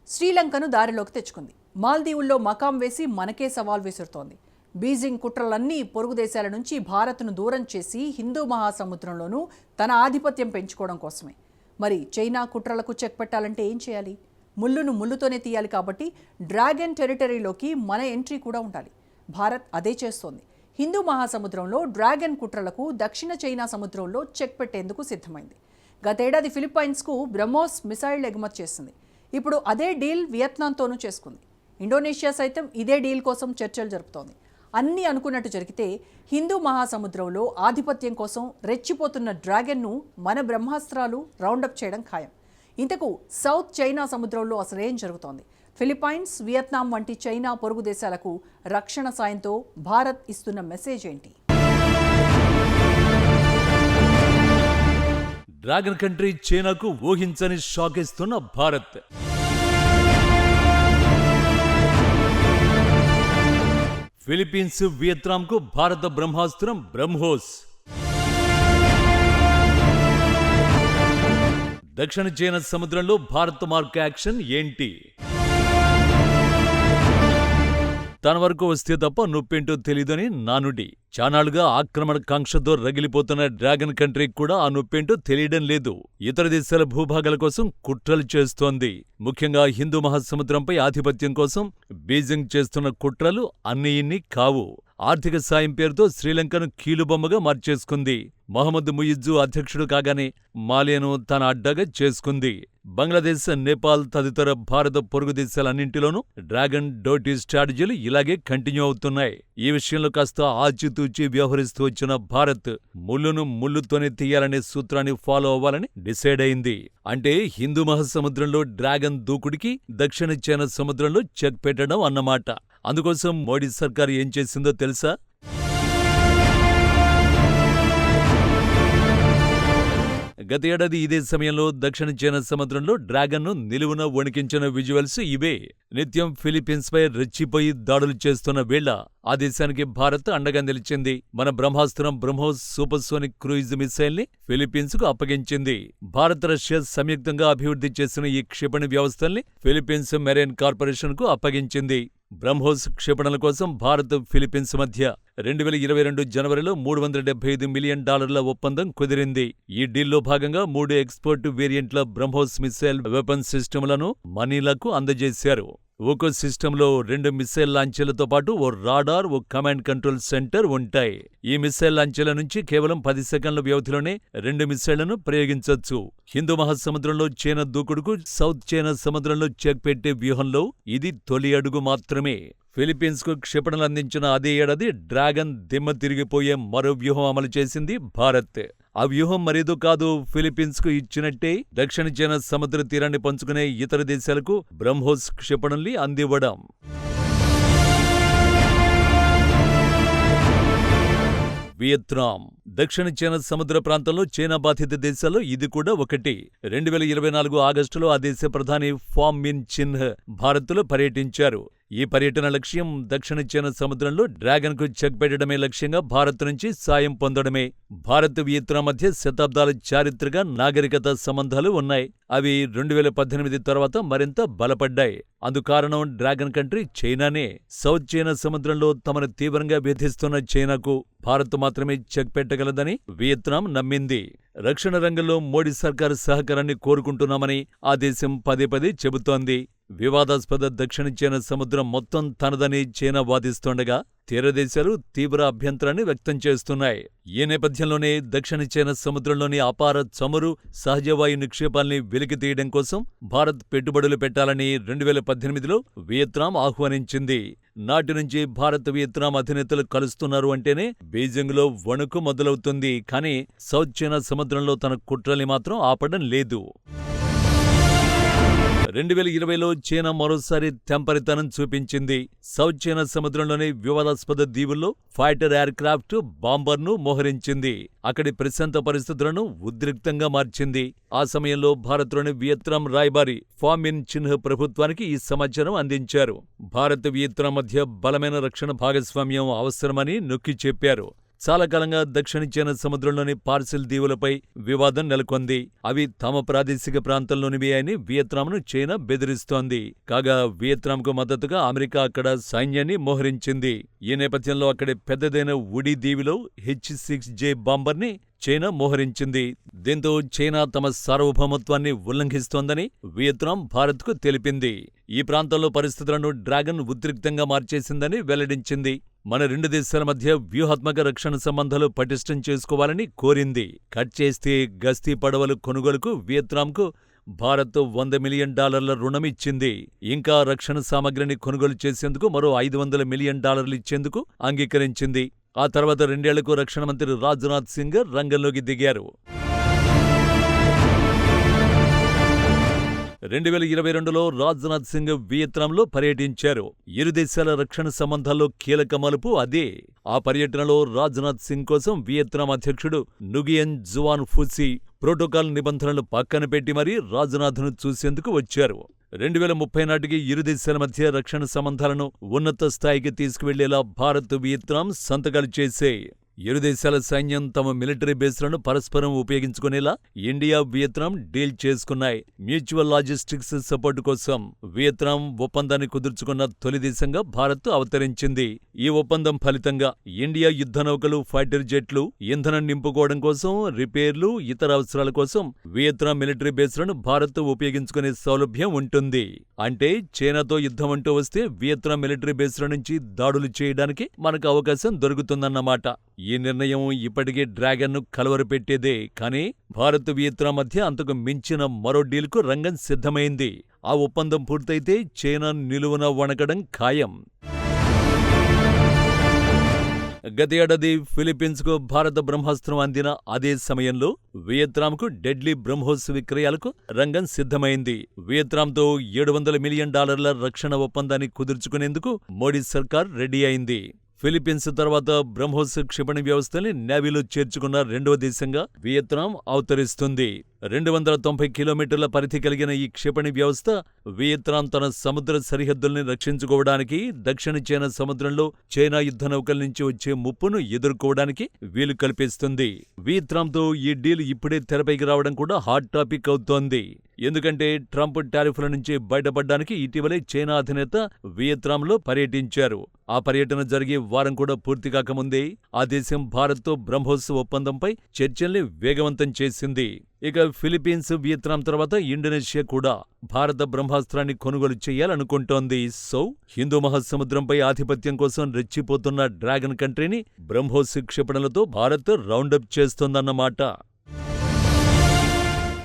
శ్రీలంకను దారిలోకి తెచ్చుకుంది. మాల్దీవుల్లో మకాం వేసి మనకే సవాల్ విసురుతోంది. బీజింగ్ కుట్రలన్నీ పొరుగు దేశాల నుంచి భారత్ను దూరం చేసి హిందూ మహాసముద్రంలోనూ తన ఆధిపత్యం పెంచుకోవడం కోసమే. మరి చైనా కుట్రలకు చెక్ పెట్టాలంటే ఏం చేయాలి? ముళ్ళును ముళ్ళుతోనే తీయాలి. కాబట్టి డ్రాగన్ టెరిటరీలోకి మన ఎంట్రీ కూడా ఉండాలి. భారత్ అదే చేస్తోంది. హిందూ మహాసముద్రంలో డ్రాగన్ కుట్రలకు దక్షిణ చైనా సముద్రంలో చెక్ పెట్టేందుకు సిద్ధమైంది. గతేడాది ఫిలిప్పైన్స్కు బ్రహ్మోస్ మిసైల్ ఎగుమతి చేసింది. ఇప్పుడు అదే డీల్ వియత్నాంతోనూ చేసుకుంది. ఇండోనేషియా సైతం ఇదే డీల్ కోసం చర్చలు జరుపుతోంది. అన్నీ అనుకున్నట్టు జరిగితే హిందూ మహాసముద్రంలో ఆధిపత్యం కోసం రెచ్చిపోతున్న డ్రాగన్ను మన బ్రహ్మాస్త్రాలు రౌండప్ చేయడం ఖాయం. ఇంతకు సౌత్ చైనా సముద్రంలో అసలేం జరుగుతోంది? ఫిలిప్పైన్స్, వియత్నాం వంటి చైనా పొరుగు దేశాలకు రక్షణ సాయంతో భారత్ ఇస్తున్న మెసేజ్ ఏంటి? డ్రాగన్ కంట్రీ చైనాకు ఊహించని షాక్ ఇస్తున్న భారత్. ఫిలిప్పీన్స్, వియత్నాంకు భారత బ్రహ్మాస్త్రం బ్రహ్మోస్. దక్షిణ చైనా సముద్రంలో భారత్ మార్క్ యాక్షన్ ఏంటి? తన వరకు వస్తే తప్ప నొప్పేంటో తెలీదని నానుడి. చానాళ్లుగా ఆక్రమణ కాంక్షతో రగిలిపోతున్న డ్రాగన్ కంట్రీ కూడా ఆ నొప్పేంటో తెలియడం లేదు. ఇతర దేశాల భూభాగాల కోసం కుట్రలు చేస్తోంది. ముఖ్యంగా హిందూ మహాసముద్రంపై ఆధిపత్యం కోసం బీజింగ్ చేస్తున్న కుట్రలు అన్నీ ఇన్ని కావు. ఆర్థిక సాయం పేరుతో శ్రీలంకను కీలుబొమ్మగా మార్చేసుకుంది. మహమ్మద్ ముయిజ్జు అధ్యక్షుడు కాగానే మాలియాను తన అడ్డాగా చేసుకుంది. బంగ్లాదేశ్, నేపాల్ తదితర భారత పొరుగు దేశాలన్నింటిలోనూ డ్రాగన్ డోటీ స్ట్రాటజీలు ఇలాగే కంటిన్యూ అవుతున్నాయి. ఈ విషయంలో కాస్త ఆచితూచి వ్యవహరిస్తూ వచ్చిన భారత్ ముళ్ళును ముళ్ళుతోనే తీయాలనే సూత్రాన్ని ఫాలో అవ్వాలని డిసైడ్ అయింది. అంటే హిందూ మహాసముద్రంలో డ్రాగన్ దూకుడికి దక్షిణ చైనా సముద్రంలో చెక్ పెట్టడం అన్నమాట. అందుకోసం మోడీ సర్కారు ఏం చేసిందో తెలుసా? గత ఏడాది ఇదే సమయంలో దక్షిణ చైనా సముద్రంలో డ్రాగన్ను నిలువున వణికించిన విజువల్స్ ఇవే. నిత్యం ఫిలిప్పీన్స్పై రెచ్చిపోయి దాడులు చేస్తున్న వేళ ఆ దేశానికి భారత్ అండగా నిలిచింది. మన బ్రహ్మాస్త్రం బ్రహ్మోస్ సూపర్సోనిక్ క్రూయిజ్ మిసైల్ ని ఫిలిప్పీన్స్ కు అప్పగించింది. భారత్, రష్యా సంయుక్తంగా అభివృద్ధి చేసిన ఈ క్షిపణి వ్యవస్థల్ని ఫిలిప్పీన్స్ మెరైన్ కార్పొరేషన్ కు అప్పగించింది. బ్రహ్మోస్ క్షిపణుల కోసం భారత్, ఫిలిప్పీన్స్ మధ్య 2022 జనవరిలో $375 మిలియన్ ఒప్పందం కుదిరింది. ఈ డీల్లో భాగంగా 3 ఎక్స్పోర్ట్ వేరియంట్ల బ్రహ్మోస్ మిసైల్ వెపన్ సిస్టములను మనీలాకు అందజేశారు. ఒక్కో సిస్టంలో 2 మిసైల్ లాంచీలతో పాటు ఓ రాడార్, ఓ కమాండ్ కంట్రోల్ సెంటర్ ఉంటాయి. ఈ మిసైల్ లాంచీల నుంచి కేవలం 10 సెకండ్ల వ్యవధిలోనే 2 మిసైళ్లను ప్రయోగించొచ్చు. హిందూ మహాసముద్రంలో చైనా దూకుడుకు సౌత్ చైనా సముద్రంలో చెక్ పెట్టే వ్యూహంలో ఇది తొలి అడుగు మాత్రమే. ఫిలిప్పీన్స్ కు క్షిపణులు అందించిన అదే ఏడాది డ్రాగన్ దిమ్మ తిరిగిపోయే మరో వ్యూహం అమలు చేసింది భారత్. ఆ వ్యూహం మరేదో కాదు, ఫిలిప్పీన్స్ కు ఇచ్చినట్టే దక్షిణ చైనా సముద్ర తీరాన్ని పంచుకునే ఇతర దేశాలకు బ్రహ్మోస్ క్షిపణుల్ని అందివ్వడం. వియత్నాం దక్షిణ చైనా సముద్ర ప్రాంతంలో చైనా బాధిత దేశాల్లో ఇది కూడా ఒకటి. 2024 ఆగస్టులో ఆ దేశ ప్రధాని ఫామ్ మిన్ చిన్హ్ భారత్లో పర్యటించారు. ఈ పర్యటన లక్ష్యం దక్షిణ చైనా సముద్రంలో డ్రాగన్ కు చెక్ పెట్టడమే లక్ష్యంగా భారత్ నుంచి సాయం పొందడమే. భారత్, వియత్నాం మధ్య శతాబ్దాల చారిత్రక నాగరికత సంబంధాలు ఉన్నాయి. అవి 2018 తర్వాత మరింత బలపడ్డాయి. అందుకారణం డ్రాగన్ కంట్రీ చైనానే. సౌత్ చైనా సముద్రంలో తమను తీవ్రంగా వేధిస్తున్న చైనాకు భారత్ మాత్రమే చెక్ పెట్టగలదని వియత్నాం నమ్మింది. రక్షణ రంగంలో మోడీ సర్కారు సహకారాన్ని కోరుకుంటున్నామని ఆ దేశం పదే పదే చెబుతోంది. వివాదాస్పద దక్షిణ చైనా సముద్రం మొత్తం తనదని చైనా వాదిస్తుండగా తీరదేశాలు తీవ్ర అభ్యంతరాన్ని వ్యక్తం చేస్తున్నాయి. ఈ నేపథ్యంలోనే దక్షిణ చైనా సముద్రంలోని అపార చమురు, సహజవాయు నిక్షేపాల్ని వెలికితీయడం కోసం భారత్ పెట్టుబడులు పెట్టాలని 2018లో వియత్నాం ఆహ్వానించింది. నాటి నుంచి భారత్, వియత్నాం అధినేతలు కలుస్తున్నారు అంటేనే బీజింగ్లో వణుకు మొదలవుతుంది. కానీ సౌత్ చైనా సముద్రంలో తన కుట్రల్ని మాత్రం ఆపడం లేదు. 2020లో చైనా మరోసారి తెంపరితనం చూపించింది. సౌత్ చైనా సముద్రంలోని వివాదాస్పద దీవుల్లో ఫైటర్ ఎయిర్ క్రాఫ్ట్ బాంబర్ను మోహరించింది. అక్కడి ప్రశాంత పరిస్థితులను ఉద్రిక్తంగా మార్చింది. ఆ సమయంలో భారత్లోని వియత్నాం రాయబారి ఫామ్ మిన్ చిన్హ్ ప్రభుత్వానికి ఈ సమాచారం అందించారు. భారత్, వియత్నాం మధ్య బలమైన రక్షణ భాగస్వామ్యం అవసరమని నొక్కి చెప్పారు. చాలా కాలంగా దక్షిణ చైనా సముద్రంలోని పార్సిల్ దీవులపై వివాదం నెలకొంది. అవి తమ ప్రాదేశిక ప్రాంతంలోనివి అని వియత్నాంను చైనా బెదిరిస్తోంది. కాగా వియత్నాంకు మద్దతుగా అమెరికా అక్కడ సైన్యాన్ని మోహరించింది. ఈ నేపథ్యంలో అక్కడి పెద్దదైన వుడీ దీవిలో H-6J బాంబర్ని చైనా మోహరించింది. దీంతో చైనా తమ సార్వభౌమత్వాన్ని ఉల్లంఘిస్తోందని వియత్నాం భారత్కు తెలిపింది. ఈ ప్రాంతంలో పరిస్థితులను డ్రాగన్ ఉద్రిక్తంగా మార్చేసిందని వెల్లడించింది. మన రెండు దేశాల మధ్య వ్యూహాత్మక రక్షణ సంబంధాలు పటిష్టం చేసుకోవాలని కోరింది. కట్ చేస్తే గస్తీ పడవలు కొనుగోలుకు వియత్నాంకు భారత్ $100 మిలియన్ రుణం ఇచ్చింది. ఇంకా రక్షణ సామగ్రిని కొనుగోలు చేసేందుకు మరో $500 మిలియన్ ఇచ్చేందుకు అంగీకరించింది. ఆ తర్వాత 2 ఏళ్లకు రక్షణ మంత్రి రాజ్నాథ్ సింగ్ రంగంలోకి దిగారు. 2022లో రాజ్నాథ్ సింగ్ వియత్నాంలో పర్యటించారు. ఇరు దేశాల రక్షణ సంబంధాల్లో కీలక మలుపు అదే. ఆ పర్యటనలో రాజ్నాథ్ సింగ్ కోసం వియత్నాం అధ్యక్షుడు నుగియన్ జువాన్ ఫుసి ప్రోటోకాల్ నిబంధనలు పక్కన పెట్టి మరీ రాజ్నాథ్ను చూసేందుకు వచ్చారు. 2030 నాటికి ఇరు దేశాల మధ్య రక్షణ సంబంధాలను ఉన్నత స్థాయికి తీసుకువెళ్లేలా భారత్, వియత్నాం సంతకాలు చేశాయి. ఇరు దేశాల సైన్యం తమ మిలిటరీ బేస్లను పరస్పరం ఉపయోగించుకునేలా ఇండియా, వియత్నాం డీల్ చేసుకున్నాయి. మ్యూచువల్ లాజిస్టిక్స్ సపోర్టు కోసం వియత్నాం ఒప్పందాన్ని కుదుర్చుకున్న తొలి దేశంగా భారత్ అవతరించింది. ఈ ఒప్పందం ఫలితంగా ఇండియా యుద్ధ నౌకలు, ఫైటర్ జెట్లు, ఇంధనం నింపుకోవడం కోసం, రిపేర్లు, ఇతర అవసరాల కోసం వియత్నాం మిలిటరీ బేస్లను భారత్ ఉపయోగించుకునే సౌలభ్యం ఉంటుంది. అంటే చైనాతో యుద్ధం అంటూ వస్తే వియత్నాం మిలిటరీ బేస్ల నుంచి దాడులు చేయడానికి మనకు అవకాశం దొరుకుతుందన్నమాట. ఈ నిర్ణయం ఇప్పటికే డ్రాగన్ను కలవరపెట్టేదే. కానీ భారత్, వియత్నాం మధ్య అంతకు మించిన మరో డీల్కు రంగం సిద్ధమైంది. ఆ ఒప్పందం పూర్తయితే చైనా నిలువున వణకడం ఖాయం. గత ఏడాది ఫిలిప్పీన్స్కు భారత బ్రహ్మాస్త్రం అందిన అదే సమయంలో వియత్నాంకు డెడ్లీ బ్రహ్మోస్ విక్రయాలకు రంగం సిద్ధమైంది. వియత్నాంతో $700 మిలియన్ రక్షణ ఒప్పందాన్ని కుదుర్చుకునేందుకు మోడీ సర్కార్ రెడీ అయింది. ఫిలిప్పీన్స్ తర్వాత బ్రహ్మోస్ క్షిపణి వ్యవస్థని నేవీలో చేర్చుకున్న రెండవ దేశంగా వియత్నాం అవతరిస్తుంది. 290 కిలోమీటర్ల పరిధి కలిగిన ఈ క్షిపణి వ్యవస్థ వియత్నాం తన సముద్ర సరిహద్దుల్ని రక్షించుకోవడానికి, దక్షిణ చైనా సముద్రంలో చైనా యుద్ధ నౌకల నుంచి వచ్చే ముప్పును ఎదుర్కోవడానికి వీలు కల్పిస్తుంది. వియత్నాంతో ఈ డీల్ ఇప్పుడే తెరపైకి రావడం కూడా హాట్ టాపిక్ అవుతోంది. ఎందుకంటే ట్రంప్ టారిఫ్ల నుంచి బయటపడ్డానికి ఇటీవలే చైనా అధినేత వియత్నాంలో పర్యటించారు. ఆ పర్యటన జరిగే వారం కూడా పూర్తి కాకముందే ఆ దేశం భారత్తో బ్రహ్మోస్ ఒప్పందంపై చర్చల్ని వేగవంతం చేసింది. ఇక ఫిలిప్పీన్స్, వియత్నాం తర్వాత ఇండోనేషియా కూడా భారత బ్రహ్మాస్త్రాన్ని కొనుగోలు చేయాలనుకుంటోంది. సో హిందూ మహాసముద్రంపై ఆధిపత్యం కోసం రెచ్చిపోతున్న డ్రాగన్ కంట్రీని బ్రహ్మోస్ క్షిపణులతో భారత్ రౌండప్ చేస్తోందన్నమాట.